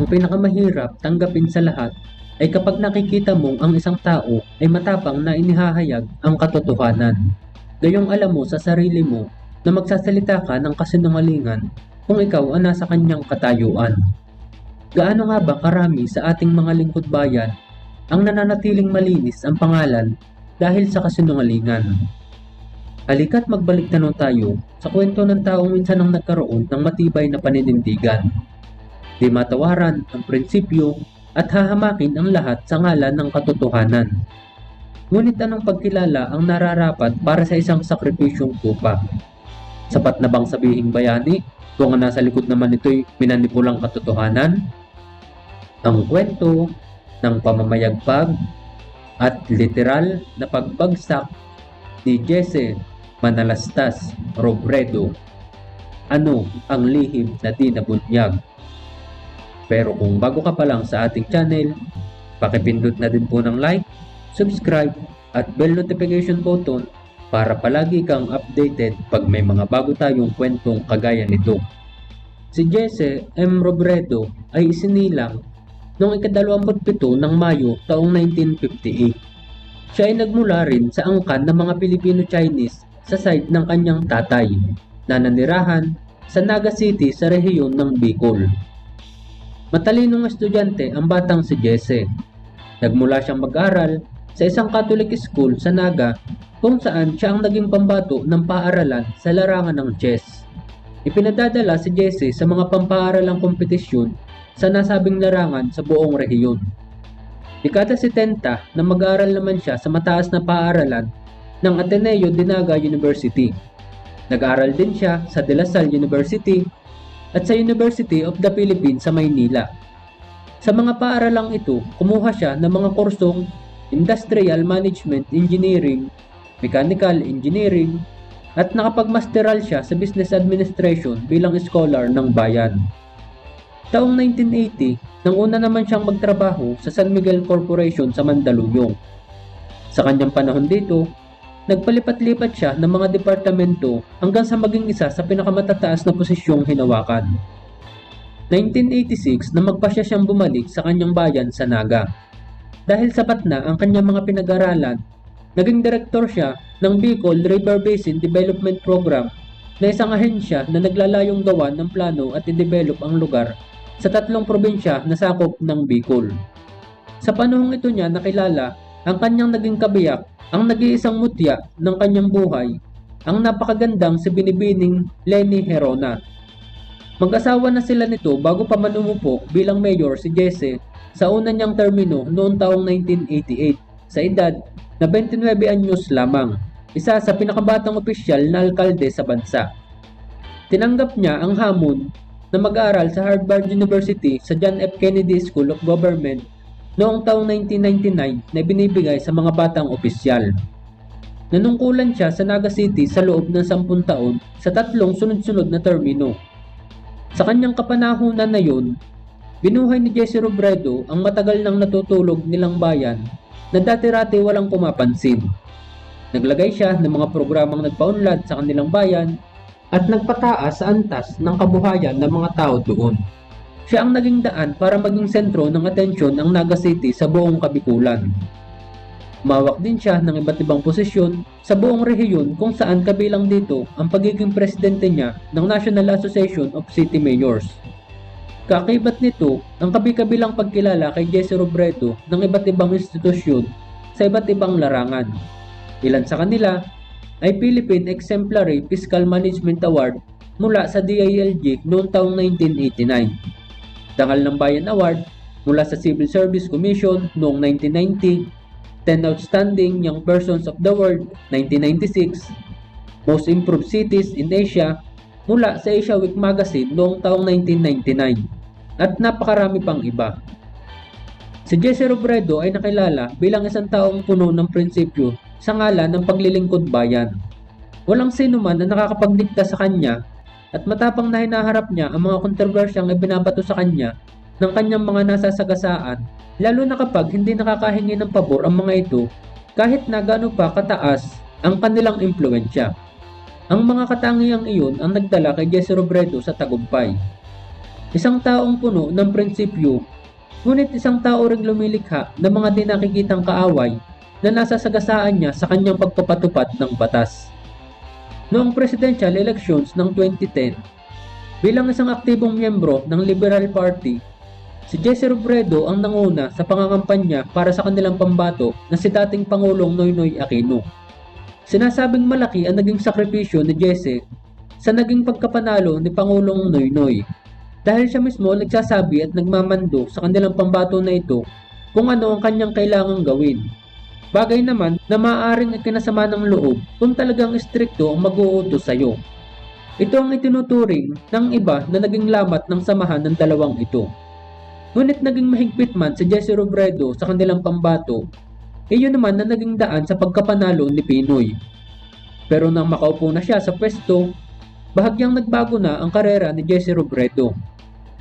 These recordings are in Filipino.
pinakamahirap tanggapin sa lahat ay kapag nakikita mong ang isang tao ay matapang na inihahayag ang katotohanan. Gayong alam mo sa sarili mo na magsasalita ka ng kasinungalingan kung ikaw ang nasa kanyang katayuan. Gaano nga ba karami sa ating mga lingkod bayan ang nananatiling malinis ang pangalan dahil sa kasinungalingan? Halika't magbalik tanong tayo sa kwento ng taong minsan ang nagkaroon ng matibay na paninindigan. Di matawaran ang prinsipyo at hahamakin ang lahat sa ngalan ng katotohanan. Ngunit anong pagkilala ang nararapat para sa isang sakripisyong tupa? Sapat na bang sabihing bayani kung ang nasa likod naman ito'y minanipulang katotohanan? Ang kwento ng pamamayagpag at literal na pagbagsak ni Jesse Manalastas Robredo. Ano ang lihim na di nabunyag? Pero kung bago ka pa lang sa ating channel, pakipindot na din po ng like, subscribe at bell notification button para palagi kang updated pag may mga bago tayong kwentong kagaya nito. Si Jesse M. Robredo ay isinilang noong ika-27 ng Mayo taong 1958. Siya ay nagmula rin sa angkan ng mga Pilipino-Chinese sa side ng kanyang tatay na nanirahan sa Naga City sa rehiyon ng Bicol. Matalinong estudyante ang batang si Jesse. Nagmula siyang mag-aral sa isang Catholic school sa Naga kung saan siya ang naging pambato ng paaralan sa larangan ng chess. Ipinadadala si Jesse sa mga pampaaralang kompetisyon sa nasabing larangan sa buong rehiyon. Dekada 70 na mag-aaral naman siya sa mataas na paaralan ng Ateneo de Naga University. Nag-aaral din siya sa De La Salle University at sa University of the Philippines sa Maynila. Sa mga paaralang ito, kumuha siya ng mga kursong Industrial Management Engineering, Mechanical Engineering, at nakapagmasteral siya sa Business Administration bilang scholar ng bayan. Taong 1980, nang una naman siyang magtrabaho sa San Miguel Corporation sa Mandaluyong. Sa kanyang panahon dito, nagpalipat-lipat siya ng mga departamento hanggang sa maging isa sa pinakamatataas na posisyong hinawakan. 1986 na magpasya siyang bumalik sa kanyang bayan sa Naga. Dahil sapat na ang kanyang mga pinag-aralan, naging direktor siya ng Bicol River Basin Development Program na isang ahensya na naglalayong gawan ng plano at i-develop ang lugar sa 3 probinsya na sakop ng Bicol. Sa panahong ito niya nakilala ang kanyang naging kabiyak, ang nag-iisang mutya ng kanyang buhay, ang napakagandang si Binibining Leni Herona. Mag-asawa na sila nito bago pa manumupo bilang mayor si Jesse sa una niyang termino noong taong 1988 sa edad na 29 anyos lamang, isa sa pinakabatang opisyal na alkalde sa bansa. Tinanggap niya ang hamon na mag-aaral sa Harvard University sa John F. Kennedy School of Government noong taong 1999 na binibigay sa mga batang opisyal. Nanungkulan siya sa Naga City sa loob ng 10 taon sa 3 sunod-sunod na termino. Sa kanyang kapanahunan na yun, binuhay ni Jesse Robredo ang matagal nang natutulog nilang bayan na dati-rati walang pumapansin. Naglagay siya ng mga programang nagpaunlad sa kanilang bayan at nagpataas sa antas ng kabuhayan ng mga tao doon. Siya ang naging daan para maging sentro ng atensyon ng Naga City sa buong Kabikulan. Umawak din siya ng iba't ibang posisyon sa buong rehiyon kung saan kabilang dito ang pagiging presidente niya ng National Association of City Mayors. Kaakibat nito ang kabi-kabilang pagkilala kay Jesse Robredo ng iba't ibang institusyon sa iba't ibang larangan. Ilan sa kanila ay Philippine Exemplary Fiscal Management Award mula sa DILG noong taong 1989. Dangal ng Bayan Award mula sa Civil Service Commission noong 1990, 10 Outstanding Young Persons of the World 1996, Most Improved Cities in Asia mula sa Asia Week Magazine noong taong 1999, at napakarami pang iba. Si Jesse Robredo ay nakilala bilang isang taong puno ng prinsipyo sa ngalan ng paglilingkod bayan. Walang sino man na nakakapagdikta sa kanya at matapang na hinaharap niya ang mga kontrobersyang ibinabato sa kanya ng kanyang mga nasasagasaan, lalo na kapag hindi nakakahingi ng pabor ang mga ito kahit na gaano pa kataas ang kanilang impluensya. Ang mga katangiang iyon ang nagdala kay Jesse Robredo sa tagumpay. Isang taong puno ng prinsipyo, ngunit isang tao ring lumilikha ng mga di nakikitang kaaway na nasa sagasaan niya sa kanyang pagpapatupad ng batas. Noong presidential elections ng 2010, bilang isang aktibong miyembro ng Liberal Party, si Jesse Robredo ang nanguna sa pangangampanya para sa kanilang pambato na si dating Pangulong Noynoy Aquino. Sinasabing malaki ang naging sakripisyo ni Jesse sa naging pagkapanalo ni Pangulong Noynoy dahil siya mismo nagsasabi at nagmamando sa kanilang pambato na ito kung ano ang kanyang kailangang gawin. Bagay naman na maaaring ikinasama ng loob kung talagang istrikto ang mag-uutos sa iyo. Ito ang itinuturing ng iba na naging lamat ng samahan ng dalawang ito. Ngunit naging mahigpit man si Jesse Robredo sa kanilang pambato, iyon naman na naging daan sa pagkapanalo ni Pinoy. Pero nang makaupo na siya sa pwesto, bahagyang nagbago na ang karera ni Jesse Robredo.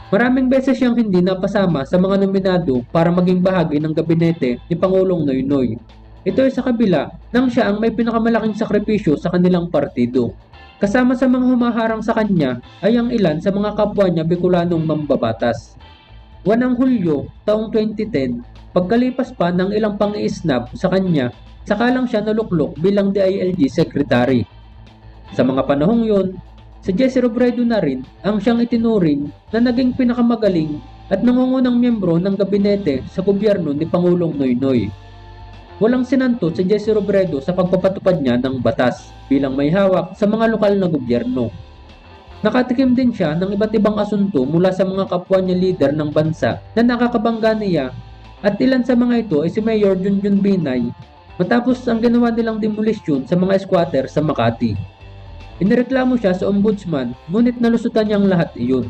Maraming beses siyang hindi napasama sa mga nominado para maging bahagi ng gabinete ni Pangulong Noynoy. Ito ay sa kabila nang siya ang may pinakamalaking sakripisyo sa kanilang partido. Kasama sa mga humaharang sa kanya ay ang ilan sa mga kapwa niya Bicolanong mambabatas. 1 Hulyo taong 2010, pagkalipas pa ng ilang pang-iisnab sa kanya, saka lang siya naluklok bilang DILG Secretary. Sa mga panahong yon, si Jesse Robredo na rin ang siyang itinuring na naging pinakamagaling at nangungunang miyembro ng gabinete sa gobyerno ni Pangulong Noynoy. Walang sinanto si Jesse Robredo sa pagpapatupad niya ng batas bilang may hawak sa mga lokal na gobyerno. Nakatikim din siya ng iba't ibang asunto mula sa mga kapwa niya leader ng bansa na nakakabangga niya at ilan sa mga ito ay si Mayor Junjun Binay matapos ang ginawa nilang demolisyon sa mga squatter sa Makati. Inireklamo siya sa ombudsman ngunit nalusutan niyang lahat iyon.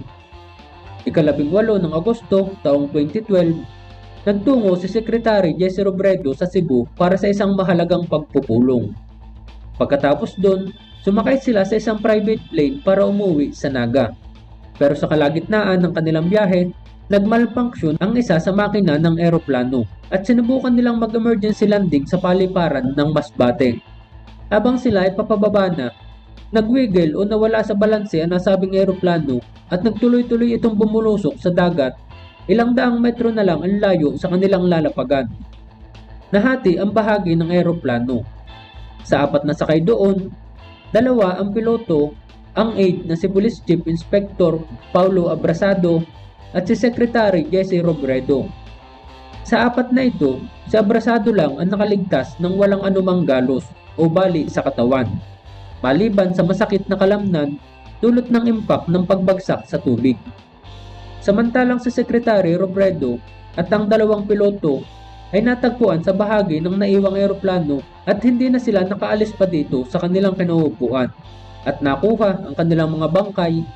18 ng Agosto taong 2012, nagtungo si Secretary Jesse Robredo sa Cebu para sa isang mahalagang pagpupulong. Pagkatapos doon, sumakay sila sa isang private plane para umuwi sa Naga. Pero sa kalagitnaan ng kanilang biyahe, nagmalfunction ang isa sa makina ng eroplano at sinubukan nilang mag-emergency landing sa paliparan ng Masbate. Habang sila ay papababa na, nagwiggle o nawala sa balanse ang nasabing eroplano at nagtuloy-tuloy itong bumulusok sa dagat. Ilang daang metro na lang ang layo sa kanilang lalapagan. Nahati ang bahagi ng eroplano. Sa 4 na sakay doon, 2 ang piloto, ang aide na si Police Chief Inspector Paulo Abrasado at si Secretary Jesse Robredo. Sa 4 na ito, si Abrasado lang ang nakaligtas ng walang anumang galos o bali sa katawan, maliban sa masakit na kalamnan dulot ng impact ng pagbagsak sa tubig. Samantalang si Secretary Robredo at ang 2 piloto ay natagpuan sa bahagi ng naiwang eroplano at hindi na sila nakaalis pa dito sa kanilang kinauupuan at nakuha ang kanilang mga bangkay.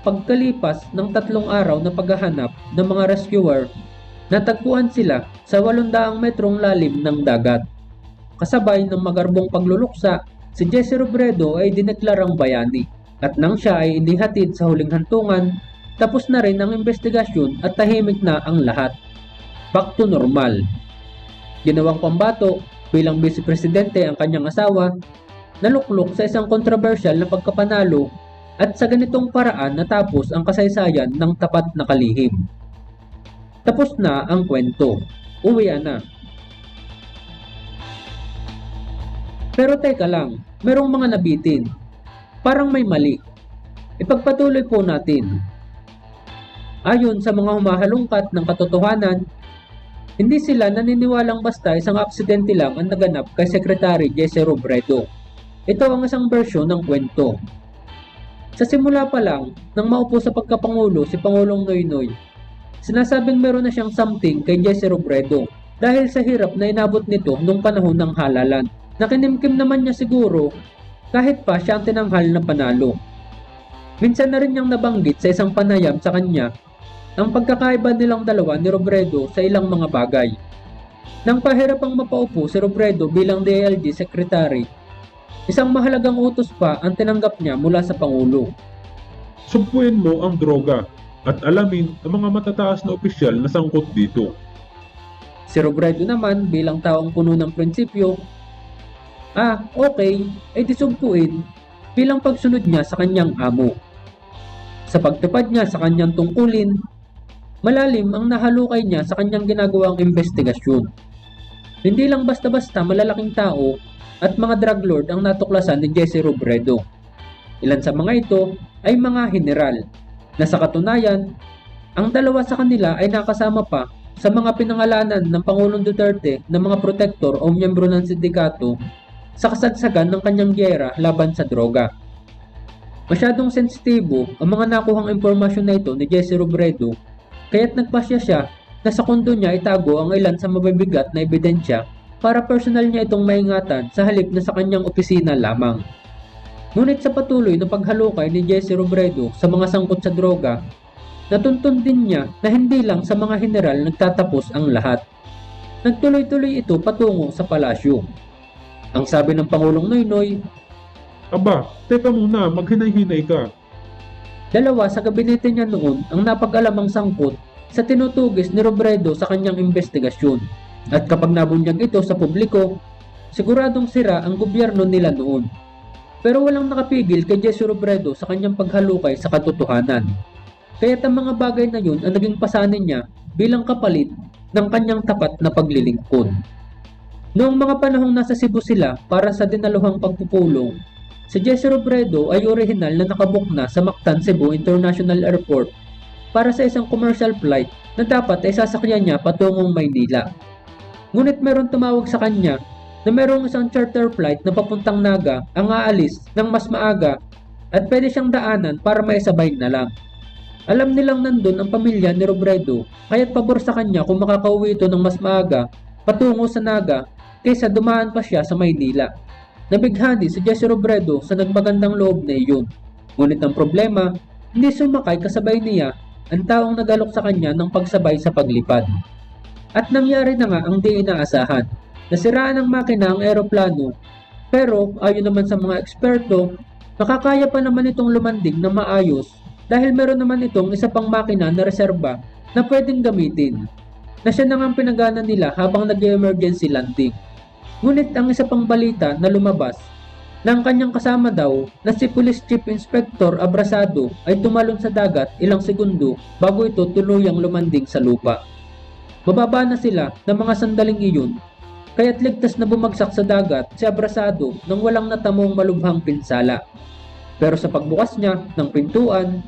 Pagkalipas ng 3 araw na paghahanap ng mga rescuer, natagpuan sila sa 800 metrong lalim ng dagat. Kasabay ng magarbong pagluluksa, si Jesse Robredo ay dineklarang bayani at nang siya ay inihatid sa huling hantungan, tapos na rin ang investigasyon at tahimik na ang lahat. Back to normal. Ginawang pambato bilang Vice Presidente ang kanyang asawa, naluklok sa isang kontrobersyal na pagkapanalo at sa ganitong paraan natapos ang kasaysayan ng tapat na kalihim. Tapos na ang kwento. Uwian na. Pero teka lang, merong mga nabitin. Parang may mali. Ipagpatuloy po natin. Ayon sa mga humahalungkat ng katotohanan, hindi sila naniniwalang basta isang aksidente lang ang naganap kay Secretary Jesse Robredo. Ito ang isang bersyon ng kwento. Sa simula pa lang, nang maupo sa pagkapangulo si Pangulong Noynoy, sinasabing meron na siyang something kay Jesse Robredo dahil sa hirap na inabot nito nung panahon ng halalan. Nakinimkim naman niya siguro kahit pa siya ang tinanghal na panalo. Minsan na rin niyang nabanggit sa isang panayam sa kanya ang pagkakaiba nilang dalawa ni Robredo sa ilang mga bagay. Nang pahirapang mapaupo si Robredo bilang DILG Secretary, isang mahalagang utos pa ang tinanggap niya mula sa Pangulo. Sumpuin mo ang droga at alamin ang mga matataas na opisyal na sangkot dito. Si Robredo naman bilang taong puno ng prinsipyo, okay, ay disumpuin bilang pagsunod niya sa kanyang amo. Sa pagtupad niya sa kanyang tungkulin, malalim ang nahalukay niya sa kanyang ginagawang investigasyon. Hindi lang basta-basta malalaking tao at mga drug lord ang natuklasan ni Jesse Robredo. Ilan sa mga ito ay mga general na sa katunayan, ang dalawa sa kanila ay nakasama pa sa mga pinangalanan ng Pangulong Duterte na mga protektor o miyembro ng sindikato sa kasagsagan ng kanyang giyera laban sa droga. Masyadong sensitibo ang mga nakuhang impormasyon na ito ni Jesse Robredo kaya't nagpasya siya na sa kondo niya itago ang ilan sa mabibigat na ebidensya para personal niya itong maingatan sa halip na sa kanyang opisina lamang. Ngunit sa patuloy na paghalukay ni Jesse Robredo sa mga sangkot sa droga, natuntun din niya na hindi lang sa mga general nagtatapos ang lahat. Nagtuloy-tuloy ito patungo sa palasyo. Ang sabi ng Pangulong Noynoy, Aba, teka muna, maghinay-hinay ka. dalawa sa gabinete niya noon ang napag-alamang sangkot sa tinutugis ni Robredo sa kanyang investigasyon. At kapag nabunyag ito sa publiko, siguradong sira ang gobyerno nila noon. Pero walang nakapigil kay Jesse Robredo sa kanyang paghalukay sa katotohanan. Kaya't ang mga bagay na yun ang naging pasanin niya bilang kapalit ng kanyang tapat na paglilingkod. Noong mga panahong nasa Cebu sila para sa dinaluhang pagpupulong, si Jesse Robredo ay orihinal na nakabook na sa Mactan Cebu International Airport para sa isang commercial flight na dapat ay sasakyan niya patungong Maynila. Ngunit meron tumawag sa kanya na merong isang charter flight na papuntang Naga ang aalis ng mas maaga at pwede siyang daanan para maisabay na lang. Alam nilang nandun ang pamilya ni Robredo kaya't pabor sa kanya kung makakauwi ito ng mas maaga patungo sa Naga kaysa dumaan pa siya sa Maynila. Nabighani si Jesse Robredo sa nagmagandang loob na iyon. Ngunit ang problema, hindi sumakay kasabay niya ang taong nagalok sa kanya ng pagsabay sa paglipad. At nangyari na nga ang di inaasahan. Nasiraan ng makina ang eroplano, pero ayon naman sa mga eksperto, makakaya pa naman itong lumanding na maayos dahil meron naman itong isa pang makina na reserba na pwedeng gamitin, na siya na nga pinagana nila habang nag-emergency landing. Ngunit ang isa pang balita na lumabas na ang kanyang kasama daw na si Police Chief Inspector Abrasado ay tumalon sa dagat ilang segundo bago ito tuluyang lumanding sa lupa. Bababa na sila ng mga sandaling iyon, kaya't ligtas na bumagsak sa dagat si Abrasado nang walang natamong malubhang pinsala. Pero sa pagbukas niya ng pintuan,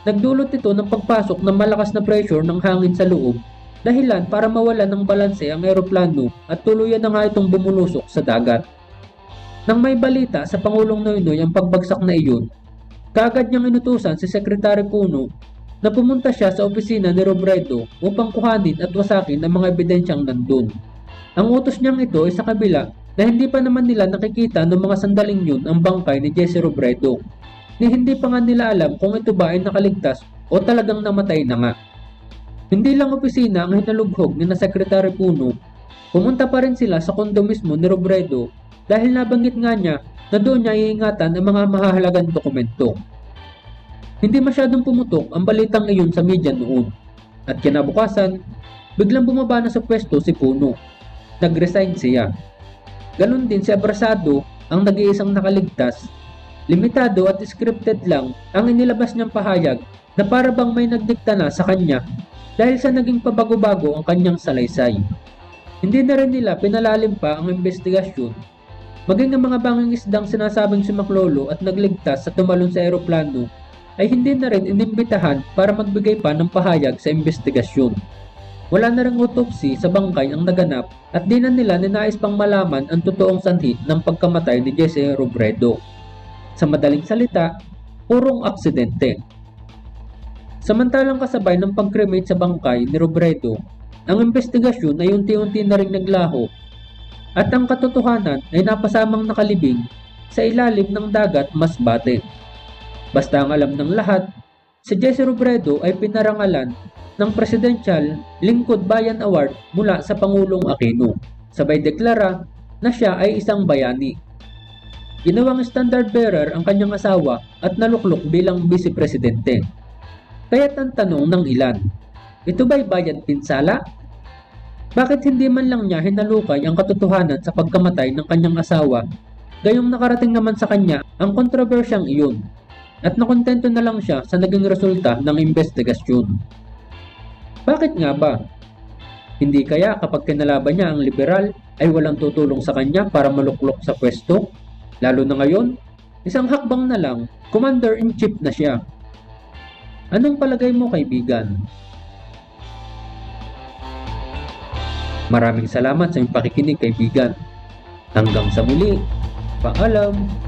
nagdulot ito ng pagpasok ng malakas na pressure ng hangin sa loob, dahilan para mawalan ng balanse ang eroplano at tuluyan na nga itong bumulusok sa dagat. Nang may balita sa Pangulong Noynoy ang pagbagsak na iyon, kaagad niyang inutusan si Secretary Puno na pumunta siya sa opisina ni Robredo upang kuhanin at wasakin ang mga ebidensyang nandun. Ang utos niyang ito ay sa kabila na hindi pa naman nila nakikita noong mga sandaling yun ang bangkay ni Jesse Robredo, ni hindi pa nga nila alam kung ito ba ay nakaligtas o talagang namatay na nga. Hindi lang opisina ang hinalubhog ni na Secretary Puno, pumunta pa rin sila sa kondo mismo ni Robredo dahil nabanggit nga niya na doon niya iingatan ang mga mahahalagang dokumento. Hindi masyadong pumutok ang balitang iyon sa media noon at kinabukasan, biglang bumaba na sa pwesto si Puno. Nag-resign siya. Ganon din si Abrasado ang nag-iisang nakaligtas. Limitado at scripted lang ang inilabas niyang pahayag na para bang may nagdikta na sa kanya dahil sa naging pabago-bago ang kanyang salaysay. Hindi na rin nila pinalalim pa ang investigasyon, maging ang mga banging isdang sinasabing si Maklolo at nagligtas sa tumalon sa eroplano ay hindi na rin inimbitahan para magbigay pa ng pahayag sa investigasyon. Wala na ring autopsy sa bangkay ang naganap at di na nila ninais pang malaman ang totoong sanhi ng pagkamatay ni Jesse Robredo. Sa madaling salita, purong aksidente. Samantalang kasabay ng pag-cremate sa bangkay ni Robredo, ang investigasyon ay unti-unti na ring naglaho at ang katotohanan ay napasamang nakalibing sa ilalim ng dagat Masbate. Basta ang alam ng lahat, si Jesse Robredo ay pinarangalan ng Presidential Lingkod Bayan Award mula sa Pangulong Aquino, sabay deklara na siya ay isang bayani. Ginawang standard bearer ang kanyang asawa at naluklok bilang Vice Presidente. Kaya't ang tanong ng ilan, ito ba'y bayad pinsala? Bakit hindi man lang niya hinalukay ang katotohanan sa pagkamatay ng kanyang asawa, gayong nakarating naman sa kanya ang kontrobersyang iyon? at nakontento na lang siya sa naging resulta ng investigasyon. Bakit nga ba? Hindi kaya kapag kinalaban niya ang liberal ay walang tutulong sa kanya para maluklok sa pwesto? Lalo na ngayon, isang hakbang na lang, Commander-in-Chief na siya. Anong palagay mo, kaibigan? Maraming salamat sa iyong pakikinig, kaibigan. Hanggang sa muli, paalam!